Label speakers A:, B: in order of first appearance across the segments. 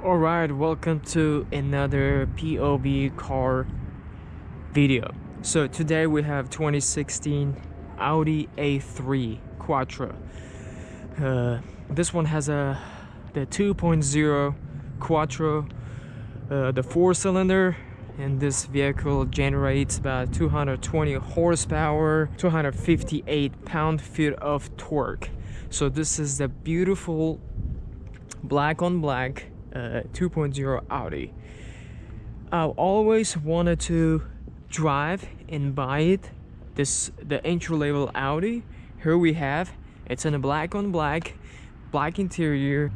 A: Alright, welcome to another POV car video. So today we have 2016 Audi A3 Quattro. This one has the 2.0 Quattro, the 4-cylinder, and this vehicle generates about 220 horsepower, 258 pound-feet of torque. So this is the beautiful black on black 2.0 Audi. I always wanted to drive and buy it, the entry-level Audi. Here we have it's in a black on black interior.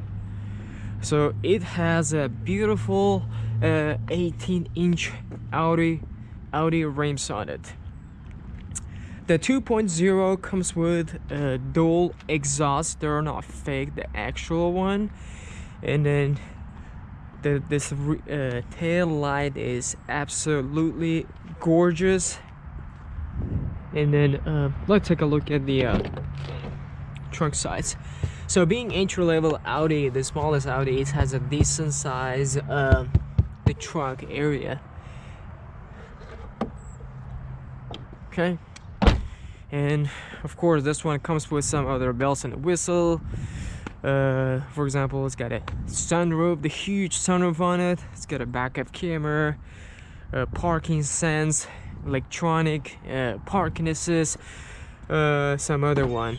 A: So it has a beautiful 18-inch Audi rims on it. The 2.0 comes with a dual exhaust. They're not fake, the actual one. And then this tail light is absolutely gorgeous. And then let's take a look at the trunk size. So being entry-level Audi, the smallest Audi, it has a decent size the trunk area. Okay, and of course this one comes with some other bells and whistle. For example, it's got a sunroof, the huge sunroof on it. It's got a backup camera, parking sense, electronic parking assist, some other one.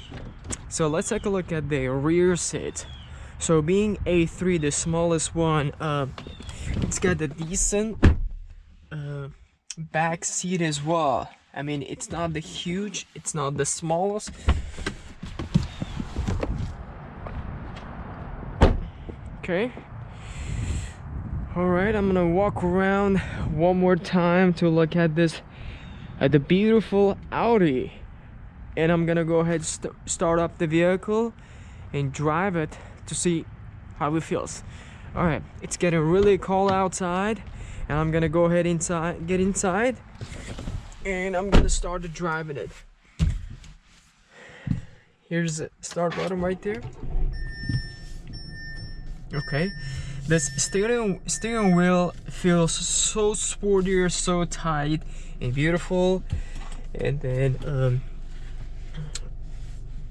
A: So let's take a look at the rear seat. So being A3, the smallest one, it's got a decent back seat as well. I mean, it's not the huge, it's not the smallest. Okay. All right, I'm gonna walk around one more time to look at this, the beautiful Audi, and I'm gonna go ahead start up the vehicle and drive it to see how it feels. All right, it's getting really cold outside, and I'm gonna go ahead get inside, and I'm gonna start driving it. Here's the start button right there. Okay, this steering wheel feels so sporty, so tight and beautiful. And then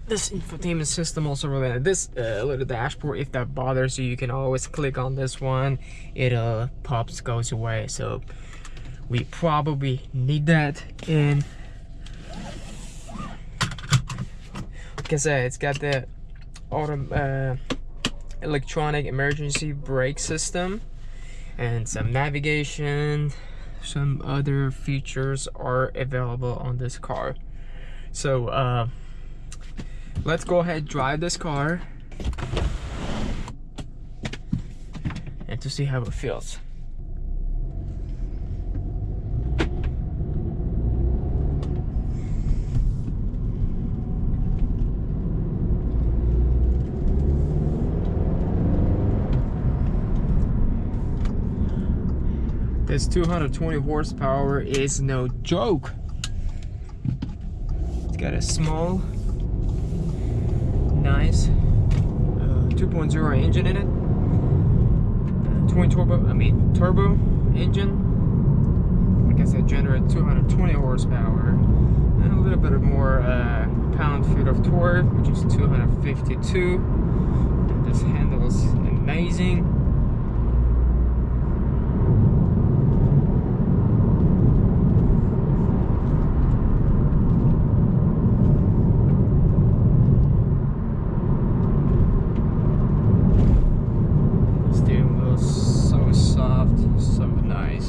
A: this infotainment system also really this little dashboard. If that bothers you, you can always click on this one. It goes away. So we probably need that. And like I said, it's got the electronic emergency brake system and some navigation. Some other features are available on this car. So let's go ahead and drive this car and to see how it feels. This 220 horsepower is no joke. It's got a small, nice 2.0 engine in it. Twin turbo engine. Like I said, generate 220 horsepower and a little bit more pound-feet of torque, which is 252. And this handles amazing. So nice.